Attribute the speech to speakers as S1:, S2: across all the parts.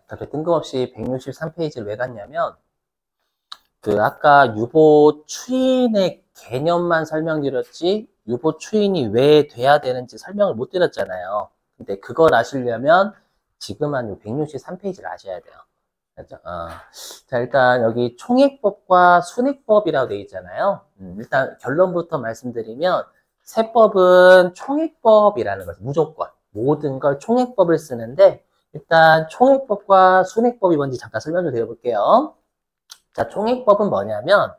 S1: 그렇게 뜬금없이 163페이지를 왜 갔냐면, 아까 유보 추인의 개념만 설명드렸지, 유보 추인이 왜 돼야 되는지 설명을 못 드렸잖아요. 근데 그걸 아시려면 지금 한 163페이지를 아셔야 돼요. 그렇죠? 자, 일단 여기 총액법과 순액법이라고 되어 있잖아요. 일단 결론부터 말씀드리면, 세법은 총액법이라는 거죠. 무조건. 모든 걸 총액법을 쓰는데, 일단 총액법과 순액법이 뭔지 잠깐 설명을 드려볼게요. 자, 총액법은 뭐냐면,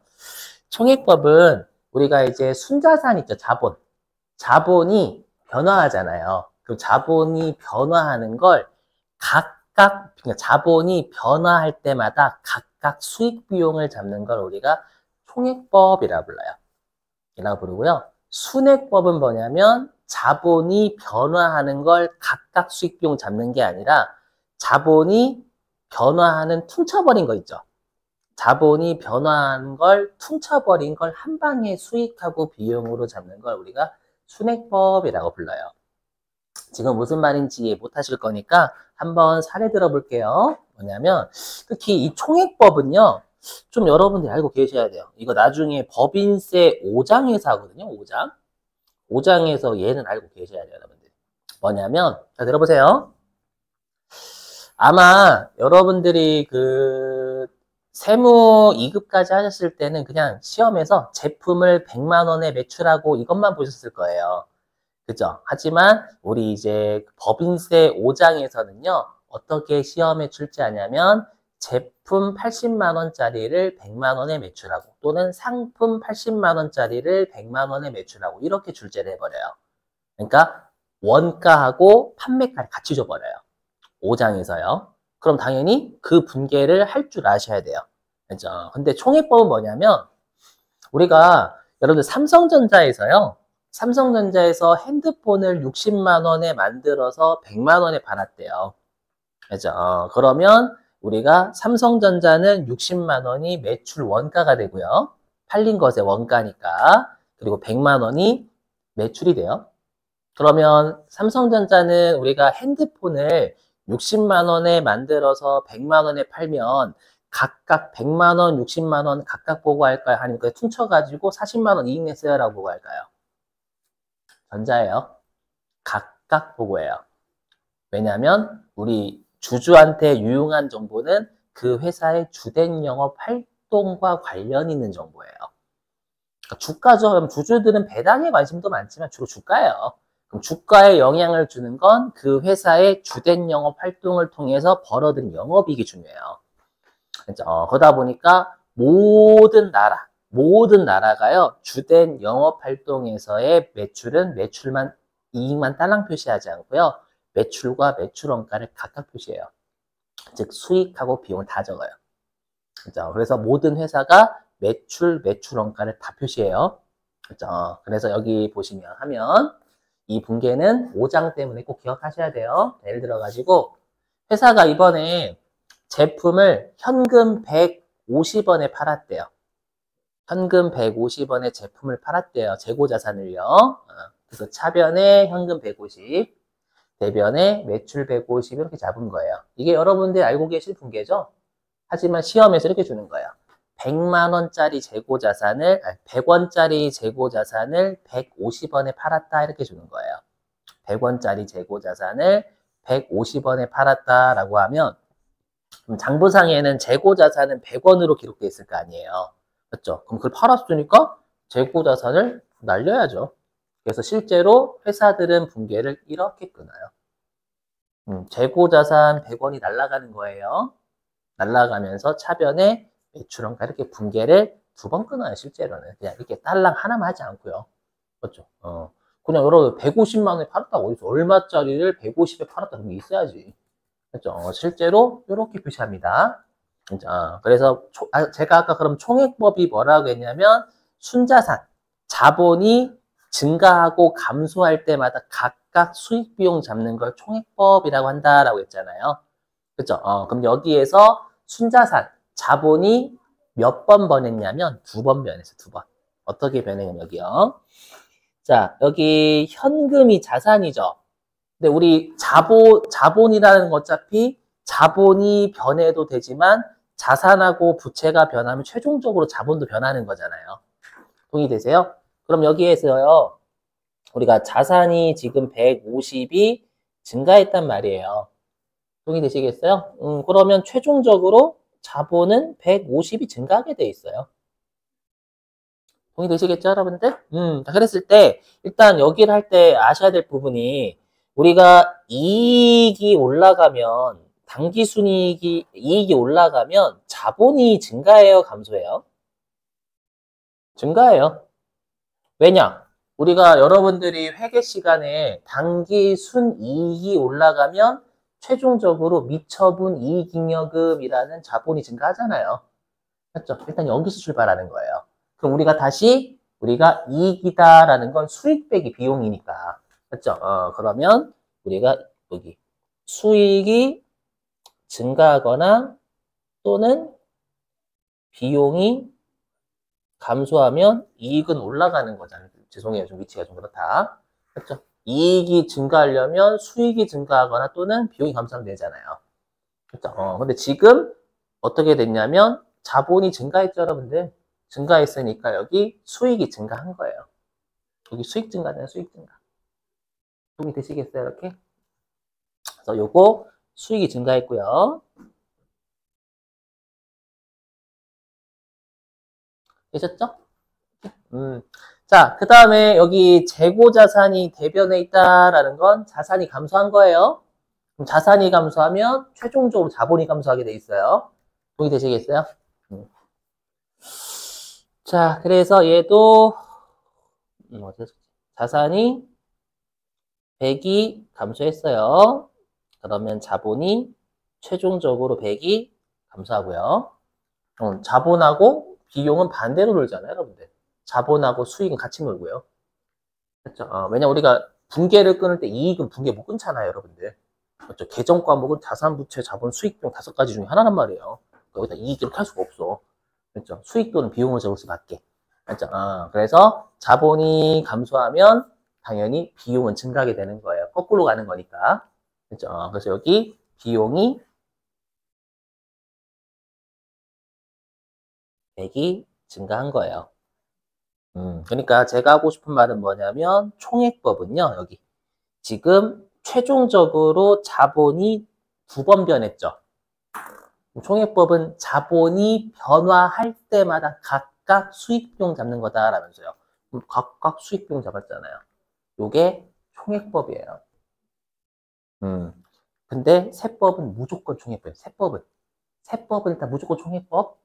S1: 총액법은 우리가 이제 순자산 있죠, 자본. 자본이 변화하잖아요. 그 자본이 변화하는 걸 그러니까 자본이 변화할 때마다 각각 수익 비용을 잡는 걸 우리가 총액법이라고 불러요. 이라고 부르고요. 순액법은 뭐냐면 자본이 변화하는 걸 각각 수익 비용 잡는 게 아니라 자본이 변화하는 퉁쳐버린 거 있죠. 자본이 변화한 걸 퉁쳐버린 걸 한 방에 수익하고 비용으로 잡는 걸 우리가 순액법이라고 불러요. 지금 무슨 말인지 이해 못 하실 거니까 한번 사례 들어볼게요. 뭐냐면 특히 이 총액법은요. 좀 여러분들이 알고 계셔야 돼요. 이거 나중에 법인세 5장에서 하거든요. 5장. 5장에서 얘는 알고 계셔야 돼요. 여러분들. 뭐냐면 자 들어보세요. 아마 여러분들이 세무 2급까지 하셨을 때는 그냥 시험에서 제품을 100만 원에 매출하고 이것만 보셨을 거예요. 그죠? 하지만 우리 이제 법인세 5장에서는요. 어떻게 시험에 출제하냐면 제품 80만 원짜리를 100만 원에 매출하고 또는 상품 80만 원짜리를 100만 원에 매출하고 이렇게 출제를 해버려요. 그러니까 원가하고 판매가를 같이 줘버려요. 5장에서요. 그럼 당연히 그 분계를 할 줄 아셔야 돼요. 그죠? 근데 총액법은 뭐냐면 우리가 여러분들 삼성전자에서 핸드폰을 60만 원에 만들어서 100만 원에 팔았대요. 그죠? 그러면 우리가 삼성전자는 60만 원이 매출 원가가 되고요. 팔린 것의 원가니까. 그리고 100만 원이 매출이 돼요. 그러면 삼성전자는 우리가 핸드폰을 60만 원에 만들어서 100만 원에 팔면 각각 100만 원, 60만 원 각각 보고 할까요? 아니면 그걸 퉁쳐가지고 40만 원 이익 냈어요? 라고 보고 할까요? 전자예요. 각각 보고 해요. 왜냐하면 우리 주주한테 유용한 정보는 그 회사의 주된 영업 활동과 관련 있는 정보예요. 그러니까 주가죠. 그럼 주주들은 배당에 관심도 많지만 주로 주가예요. 그럼 주가에 영향을 주는 건 그 회사의 주된 영업 활동을 통해서 벌어들인 영업이익이 중요해요. 그렇죠? 그러다 보니까 모든 나라가요. 주된 영업 활동에서의 매출은 이익만 딸랑 표시하지 않고요. 매출과 매출 원가를 각각 표시해요. 즉 수익하고 비용을 다 적어요. 그렇죠? 그래서 모든 회사가 매출 원가를 다 표시해요. 그렇죠? 그래서 여기 보시면 이 분계는 5장 때문에 꼭 기억하셔야 돼요. 예를 들어가지고 회사가 이번에 제품을 현금 150원에 팔았대요. 현금 150원에 제품을 팔았대요. 재고자산을요. 그래서 차변에 현금 150, 대변에 매출 150 이렇게 잡은 거예요. 이게 여러분들이 알고 계실 분계죠? 하지만 시험에서 이렇게 주는 거예요. 100만 원짜리 재고자산을 100원짜리 재고자산을 150원에 팔았다 이렇게 주는 거예요. 100원짜리 재고자산을 150원에 팔았다라고 하면 그럼 장부상에는 재고자산은 100원으로 기록되어 있을 거 아니에요. 그렇죠? 그럼 그걸 팔았으니까 재고자산을 날려야죠. 그래서 실제로 회사들은 분계를 이렇게 끊어요. 재고자산 100원이 날아가는 거예요. 날아가면서 차변에 매출원가 이렇게 분계를 2번 끊어요. 실제로는 그냥 이렇게 딸랑 하나만 하지 않고요. 그렇죠? 그냥 여러분 150만 원에 팔았다고 어디서 얼마짜리를 150에 팔았다 그런 게 있어야지. 그렇죠? 실제로 이렇게 표시합니다. 그래서 제가 아까 그럼 총액법이 뭐라고 했냐면 순자산, 자본이 증가하고 감소할 때마다 각각 수익 비용 잡는 걸 총액법이라고 한다라고 했잖아요. 그렇죠? 그럼 여기에서 순자산, 자본이 몇 번 변했냐면 2번 변했어요. 2번. 어떻게 변했냐면 여기요. 자, 여기 현금이 자산이죠. 근데 우리 자본이라는 거 어차피 자본이 변해도 되지만 자산하고 부채가 변하면 최종적으로 자본도 변하는 거잖아요. 동의되세요? 그럼 여기에서요. 우리가 자산이 지금 150이 증가했단 말이에요. 동의되시겠어요? 그러면 최종적으로 자본은 150이 증가하게 돼 있어요. 동의되시겠죠, 여러분들? 자, 그랬을 때 일단 여기를 할 때 아셔야 될 부분이 우리가 이익이 올라가면 당기순이익이 이익이 올라가면 자본이 증가해요, 감소해요? 증가해요. 왜냐? 우리가 여러분들이 회계 시간에 당기순이익이 올라가면 최종적으로 미처분 이익잉여금이라는 자본이 증가하잖아요. 맞죠? 일단 여기서 출발하는 거예요. 그럼 우리가 다시 우리가 이익이다라는 건 수익 빼기 비용이니까. 맞죠? 그러면 우리가 여기 수익이 증가하거나 또는 비용이 감소하면 이익은 올라가는 거잖아요. 죄송해요. 좀 위치가 좀 그렇다. 그렇죠? 이익이 증가하려면 수익이 증가하거나 또는 비용이 감소하면 되잖아요. 그렇죠? 근데 지금 어떻게 됐냐면 자본이 증가했죠, 여러분들. 증가했으니까 여기 수익이 증가한 거예요. 여기 수익 증가잖아요, 수익 증가. 도움이 되시겠어요, 이렇게? 그래서 요거 수익이 증가했고요. 되셨죠? 자, 그 다음에 여기 재고자산이 대변에 있다라는 건 자산이 감소한 거예요. 그럼 자산이 감소하면 최종적으로 자본이 감소하게 돼 있어요. 동의되시겠어요? 자, 그래서 얘도 자산이 100이 감소했어요. 그러면 자본이 최종적으로 100이 감소하고요. 자본하고 비용은 반대로 놀잖아요, 여러분들. 자본하고 수익은 같이 놀고요. 그렇죠? 왜냐 우리가 분계를 끊을 때 이익은 분계 못 끊잖아요, 여러분들. 그렇죠? 계정 과목은 자산, 부채, 자본, 수익 비용 5가지 중에 하나란 말이에요. 여기다 이익 이렇게 할 수가 없어. 그렇죠? 수익 또는 비용을 적을 수밖에. 그렇죠? 그래서 자본이 감소하면 당연히 비용은 증가하게 되는 거예요. 거꾸로 가는 거니까. 그렇죠? 그래서 여기 비용이 100이 증가한 거예요. 그러니까 제가 하고 싶은 말은 뭐냐면 총액법은요. 여기 지금 최종적으로 자본이 2번 변했죠. 총액법은 자본이 변화할 때마다 각각 수익비용 잡는 거다라면서요. 각각 수익비용 잡았잖아요. 요게 총액법이에요. 근데 세법은 무조건 총액법이에요. 세법은 일단 무조건 총액법.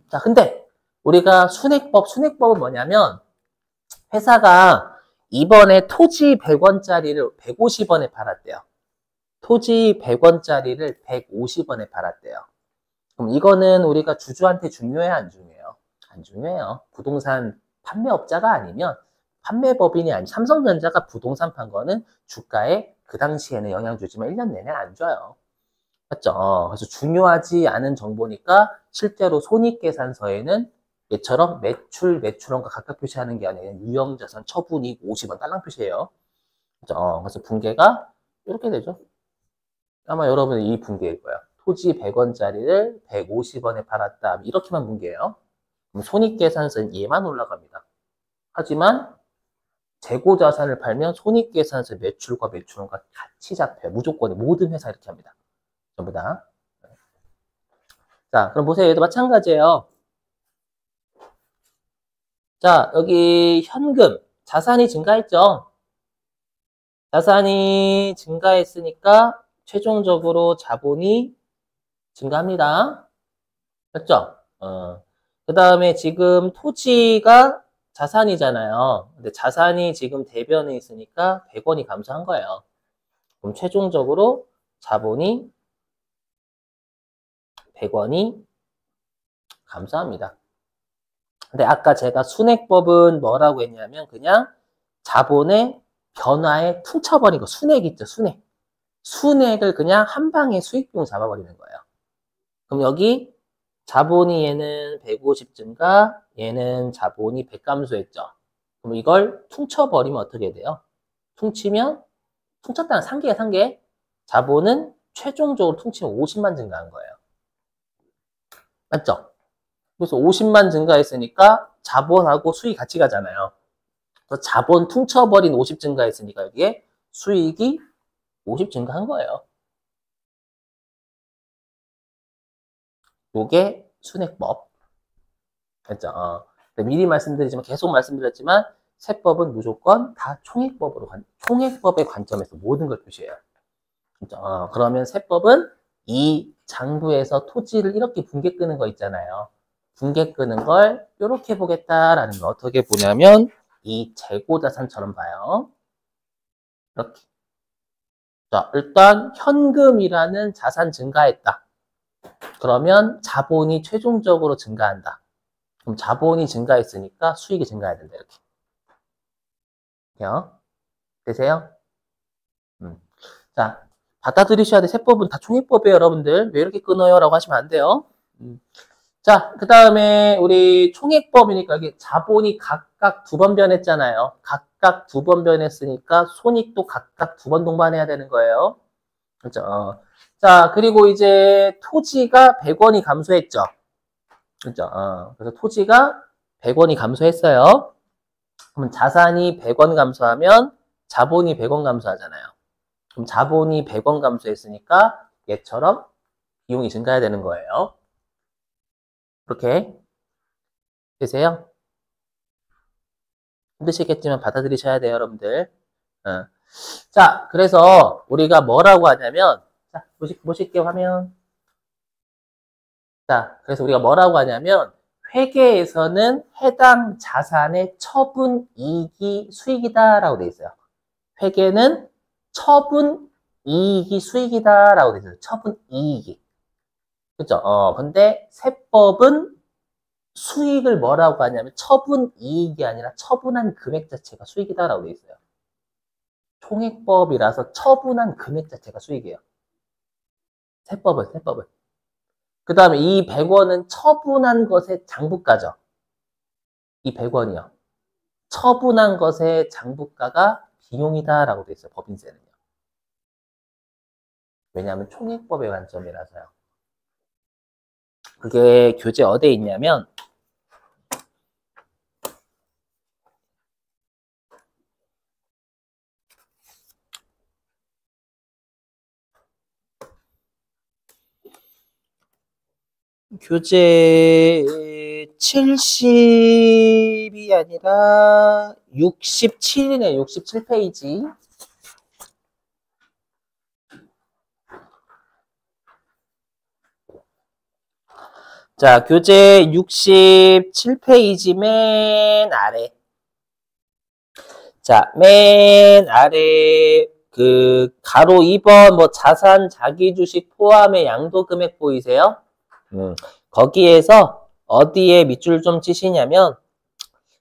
S1: 자, 근데 우리가 순액법은 뭐냐면 회사가 이번에 토지 100원짜리를 150원에 팔았대요. 토지 100원짜리를 150원에 팔았대요. 그럼 이거는 우리가 주주한테 중요해요, 안 중요해요? 안 중요해요. 부동산 판매업자가 아니면 판매법인이 아닌 삼성전자가 부동산 판 거는 주가에 그 당시에는 영향 주지만 1년 내내 안 줘요. 맞죠? 그래서 중요하지 않은 정보니까 실제로 손익계산서에는 얘처럼 매출원과 각각 표시하는 게 아니라 유형자산 처분이익 50원 딸랑 표시해요. 그죠? 그래서 분계가 이렇게 되죠. 아마 여러분이 이 분계일 거예요. 토지 100원짜리를 150원에 팔았다. 이렇게만 분계해요. 그럼 손익계산서는 얘만 올라갑니다. 하지만 재고자산을 팔면 손익계산서 매출과 매출원과 같이 잡혀요. 무조건이 모든 회사 이렇게 합니다. 전부 다. 자, 그럼 보세요. 얘도 마찬가지예요. 자, 여기 현금, 자산이 증가했죠? 자산이 증가했으니까 최종적으로 자본이 증가합니다. 맞죠? 그 다음에 지금 토지가 자산이잖아요. 근데 자산이 지금 대변에 있으니까 100원이 감소한 거예요. 그럼 최종적으로 자본이 100원이 감소합니다. 근데 아까 제가 순액법은 뭐라고 했냐면 그냥 자본의 변화에 퉁쳐버린 거. 순액 있죠, 순액. 순액을 그냥 한 방에 수익비용 잡아버리는 거예요. 그럼 여기 자본이 얘는 150 증가, 얘는 자본이 100 감소했죠. 그럼 이걸 퉁쳐버리면 어떻게 돼요? 퉁치면, 퉁쳤다는 상계야, 상계. 자본은 최종적으로 퉁치면 50만 증가한 거예요. 맞죠? 그래서 50만 증가했으니까 자본하고 수익 같이 가잖아요. 그래서 자본 퉁쳐버린 50 증가했으니까 여기에 수익이 50 증가한 거예요. 요게 순회법. 됐죠? 미리 말씀드리지만 계속 말씀드렸지만 세법은 무조건 다 총액법의 관점에서 모든 걸 표시해요. 그렇죠? 그러면 세법은 이 장부에서 토지를 이렇게 분개 끄는 거 있잖아요. 분개 끄는 걸 이렇게 보겠다라는 거 어떻게 보냐면 이 재고자산처럼 봐요. 이렇게. 자, 일단 현금이라는 자산 증가했다. 그러면 자본이 최종적으로 증가한다. 그럼 자본이 증가했으니까 수익이 증가해야 된다. 이렇게. 되세요? 자, 받아들이셔야 돼. 세법은 다 총액법이에요, 여러분들. 왜 이렇게 끊어요? 라고 하시면 안 돼요. 자, 그 다음에 우리 총액법이니까 여기 자본이 각각 2번 변했잖아요. 각각 2번 변했으니까 손익도 각각 2번 동반해야 되는 거예요. 그렇죠? 자, 그리고 이제 토지가 100원이 감소했죠. 그렇죠? 그래서 토지가 100원이 감소했어요. 그럼 자산이 100원 감소하면 자본이 100원 감소하잖아요. 그럼 자본이 100원 감소했으니까 얘처럼 비용이 증가해야 되는 거예요. 그렇게 되세요? 힘드시겠지만 받아들이셔야 돼요, 여러분들. 자, 그래서 우리가 뭐라고 하냐면, 자, 보실게요, 화면. 자, 그래서 우리가 뭐라고 하냐면, 회계에서는 해당 자산의 처분 이익이 수익이다라고 돼 있어요. 회계는 처분 이익이 수익이다라고 돼 있어요. 처분 이익이. 그죠? 근데 세법은 수익을 뭐라고 하냐면 처분 이익이 아니라 처분한 금액 자체가 수익이다라고 돼 있어요. 총액법이라서 처분한 금액 자체가 수익이에요. 세법은. 그 다음에 이 100원은 처분한 것의 장부가죠. 이 100원이요. 처분한 것의 장부가가 비용이다라고 돼 있어요. 법인세는요. 왜냐하면 총액법의 관점이라서요. 그게 교재 어디에 있냐면 교재 70이 아니라 67이네. 67페이지. 자, 교재 67페이지 맨 아래. 자, 맨 아래 그 가로 2번 뭐 자산 자기주식 포함의 양도 금액 보이세요? 거기에서 어디에 밑줄 좀 치시냐면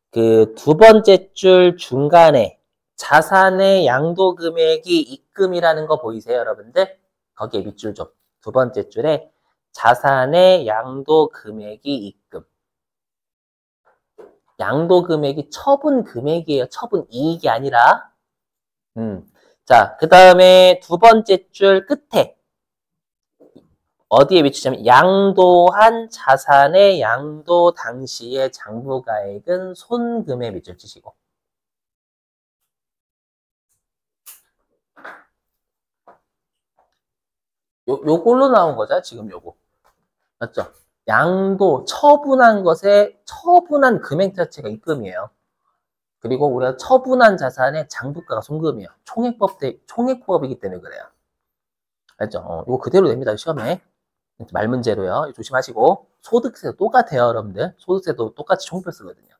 S1: 그 2번째 줄 중간에 자산의 양도 금액이 입금이라는 거 보이세요, 여러분들? 거기에 밑줄 좀. 2번째 줄에 자산의 양도 금액이 입금. 양도 금액이 처분 금액이에요. 처분 이익이 아니라. 자, 그 다음에 2번째 줄 끝에 어디에 위치하면 양도한 자산의 양도 당시의 장부가액은 손금에 밑줄 치시고. 요걸로 나온 거죠, 지금 요거. 맞죠? 양도, 처분한 것에 처분한 금액 자체가 입금이에요. 그리고 우리가 처분한 자산의 장부가가 손금이에요. 총액법이기 때문에 그래요. 알죠? 이거 그대로 냅니다, 시험에. 말 문제로요. 조심하시고. 소득세도 똑같아요, 여러분들. 소득세도 똑같이 총표 쓰거든요.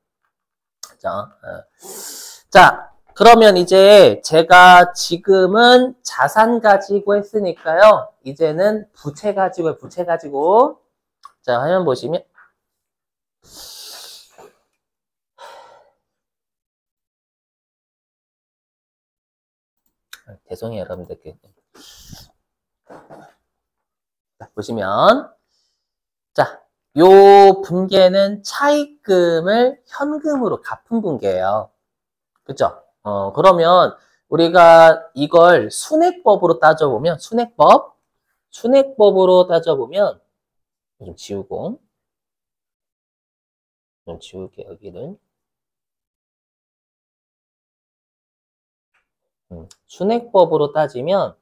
S1: 자, 그러면 이제 제가 지금은 자산 가지고 했으니까요. 이제는 부채 가지고, 부채 가지고. 자, 화면 보시면. 죄송해요, 여러분들. 자, 보시면. 자, 요 분계는 차입금을 현금으로 갚은 분계예요. 그죠? 그러면 우리가 이걸 순액법으로 따져보면, 순액법. 순액법으로 따져보면, 좀 지우고, 좀 지울게, 여기를. 순액법으로 따지면,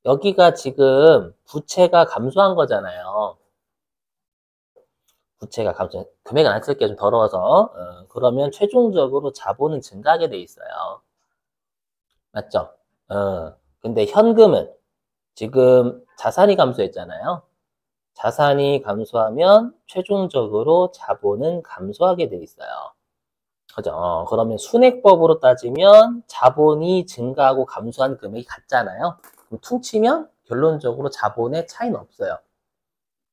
S1: 여기가 지금 부채가 감소한 거잖아요. 부채가 감소, 금액은 안 쓸게요. 좀 더러워서. 그러면 최종적으로 자본은 증가하게 돼 있어요. 맞죠? 근데 현금은 지금 자산이 감소했잖아요. 자산이 감소하면 최종적으로 자본은 감소하게 돼 있어요. 그죠? 그러면 순액법으로 따지면 자본이 증가하고 감소한 금액이 같잖아요. 그럼 퉁치면 결론적으로 자본의 차이는 없어요.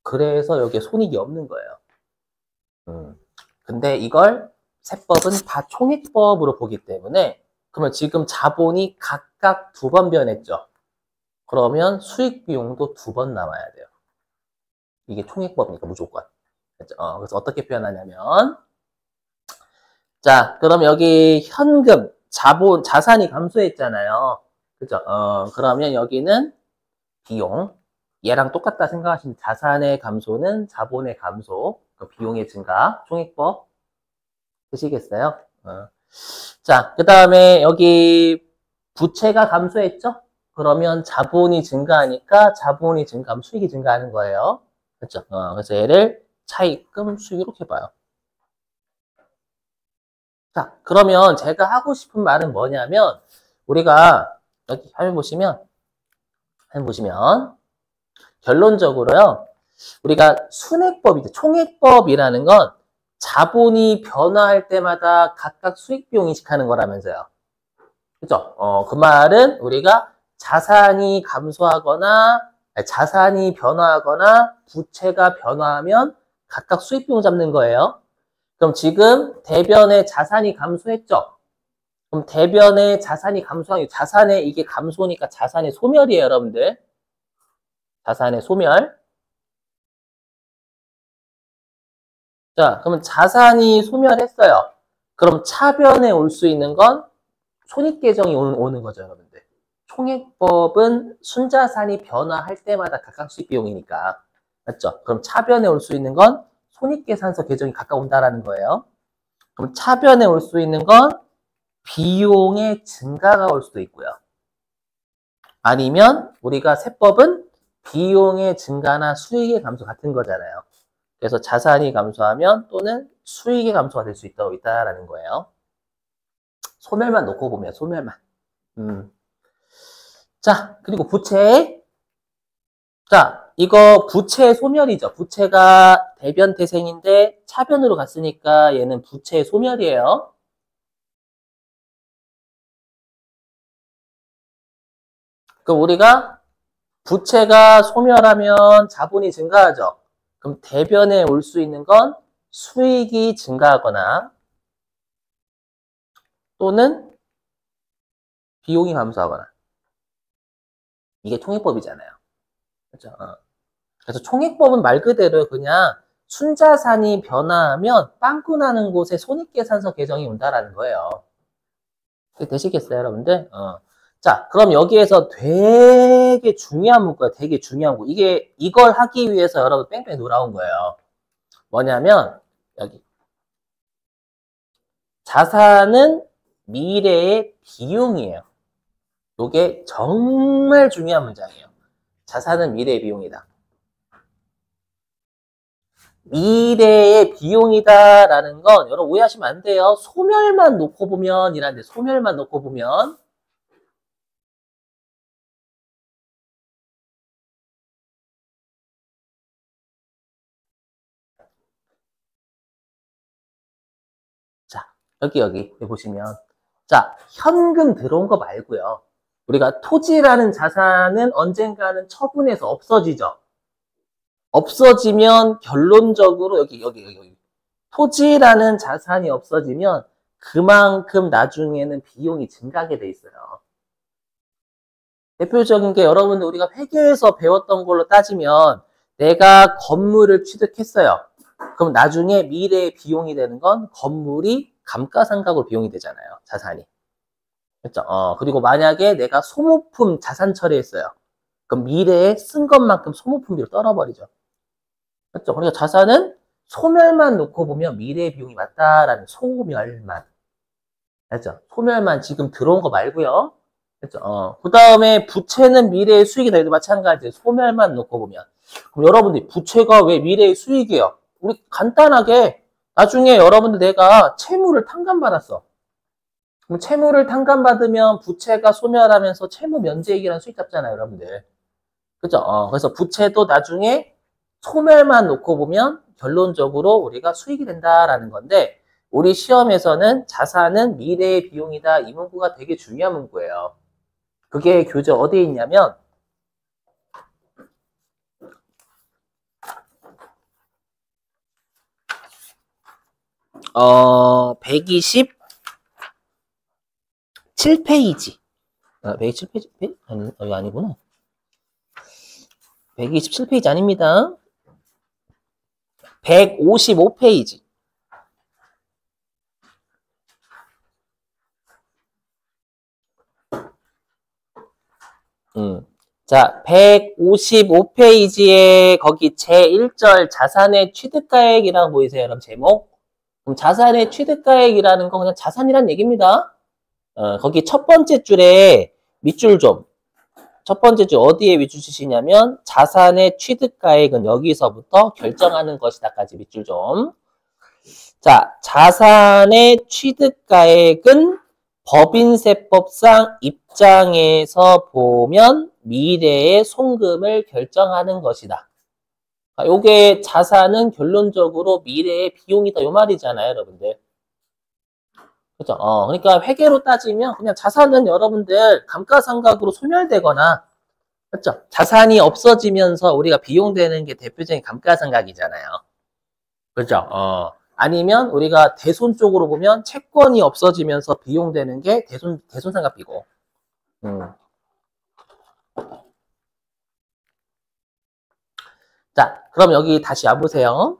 S1: 그래서 여기에 손익이 없는 거예요. 근데 이걸 세법은 다 총액법으로 보기 때문에 그러면 지금 자본이 각각 2번 변했죠. 그러면 수익 비용도 2번 나와야 돼요. 이게 총액법이니까 무조건. 그래서 어떻게 표현하냐면 자, 그럼 여기 현금, 자본, 자산이 감소했잖아요. 그죠? 그러면 여기는 비용. 얘랑 똑같다 생각하시면 자산의 감소는 자본의 감소, 그 비용의 증가, 총액법 쓰시겠어요? 자, 그 다음에 여기 부채가 감소했죠? 그러면 자본이 증가하니까 자본이 증가하면 수익이 증가하는 거예요. 그렇죠? 그래서 얘를 차입금, 수익 이렇게 봐요. 자, 그러면 제가 하고 싶은 말은 뭐냐면 우리가 여기 화면 보시면 결론적으로요. 우리가 순액법이죠. 총액법이라는 건 자본이 변화할 때마다 각각 수익 비용 인식하는 거라면서요. 그죠? 그 말은 우리가 자산이 감소하거나 자산이 변화하거나 부채가 변화하면 각각 수익 비용 잡는 거예요. 그럼 지금 대변의 자산이 감소했죠? 그럼 대변의 자산이 감소하니 자산의 이게 감소니까 자산의 소멸이에요, 여러분들. 자산의 소멸. 자, 그러면 자산이 소멸했어요. 그럼 차변에 올 수 있는 건 손익 계정이 오는 거죠, 여러분들. 총액법은 순자산이 변화할 때마다 각각 수익 비용이니까. 맞죠? 그럼 차변에 올 수 있는 건 손익계산서 계정이 각각 온다라는 거예요. 그럼 차변에 올 수 있는 건 비용의 증가가 올 수도 있고요. 아니면 우리가 세법은 비용의 증가나 수익의 감소 같은 거잖아요. 그래서 자산이 감소하면 또는 수익의 감소가 될 수 있다라는 거예요. 소멸만 놓고 보면 소멸만. 자, 그리고 부채. 자, 이거 부채 소멸이죠. 부채가 대변 태생인데 차변으로 갔으니까 얘는 부채 소멸이에요. 그럼 우리가 부채가 소멸하면 자본이 증가하죠. 그럼 대변에 올 수 있는 건 수익이 증가하거나 또는 비용이 감소하거나. 이게 총액법이잖아요. 그렇죠? 그래서 총액법은 말 그대로 그냥 순자산이 변화하면 빵꾸 나는 곳에 손익계산서 계정이 온다라는 거예요. 되시겠어요, 여러분들? 자, 그럼 여기에서 되게 중요한 문구가 되게 중요한 거. 이걸 하기 위해서 여러분 뺑뺑 돌아온 거예요. 뭐냐면, 여기. 자산은 미래의 비용이에요. 이게 정말 중요한 문장이에요. 자산은 미래의 비용이다. 미래의 비용이다라는 건 여러분 오해하시면 안 돼요. 소멸만 놓고 보면 이란데 소멸만 놓고 보면 자, 여기 보시면 자, 현금 들어온 거 말고요. 우리가 토지라는 자산은 언젠가는 처분해서 없어지죠. 없어지면 결론적으로 여기 토지라는 자산이 없어지면 그만큼 나중에는 비용이 증가하게 돼 있어요. 대표적인 게 여러분들 우리가 회계에서 배웠던 걸로 따지면 내가 건물을 취득했어요. 그럼 나중에 미래의 비용이 되는 건 건물이 감가상각으로 비용이 되잖아요. 자산이. 그렇죠? 그리고 만약에 내가 소모품 자산 처리했어요. 그럼 미래에 쓴 것만큼 소모품비로 떨어버리죠. 그렇죠? 그러니까 자산은 소멸만 놓고 보면 미래의 비용이 맞다라는 소멸만. 알죠? 소멸만 지금 들어온 거 말고요. 그렇죠? 그 다음에 부채는 미래의 수익이다. 얘도 마찬가지. 소멸만 놓고 보면. 그럼 여러분들 부채가 왜 미래의 수익이에요? 우리 간단하게 나중에 여러분들 내가 채무를 탕감받았어. 그럼 채무를 탕감받으면 부채가 소멸하면서 채무 면제액이라는 수익 잡잖아요, 여러분들. 그죠? 그래서 부채도 나중에 소멸만 놓고 보면 결론적으로 우리가 수익이 된다라는 건데, 우리 시험에서는 자산은 미래의 비용이다. 이 문구가 되게 중요한 문구예요. 그게 교재 어디에 있냐면, 127페이지. 127페이지? 아니구나. 127페이지 아닙니다. 155페이지. 자, 155페이지에 거기 제1절 자산의 취득가액이라고 보이세요, 여러분 제목? 그럼 자산의 취득가액이라는 건 그냥 자산이란 얘기입니다. 거기 첫 번째 줄에 밑줄 좀. 첫 번째 줄 어디에 밑줄 치시냐면 자산의 취득가액은 여기서부터 결정하는 것이다까지 밑줄 좀. 자, 자산의 취득가액은 법인세법상 입장에서 보면 미래의 송금을 결정하는 것이다. 요게 자산은 결론적으로 미래의 비용이다. 요 말이잖아요, 여러분들. 그죠? 그러니까 회계로 따지면 그냥 자산은 여러분들 감가상각으로 소멸되거나, 그렇죠? 자산이 없어지면서 우리가 비용되는 게 대표적인 감가상각이잖아요. 그렇죠? 아니면 우리가 대손 쪽으로 보면 채권이 없어지면서 비용되는 게 대손상각비고. 자, 그럼 여기 다시 와보세요.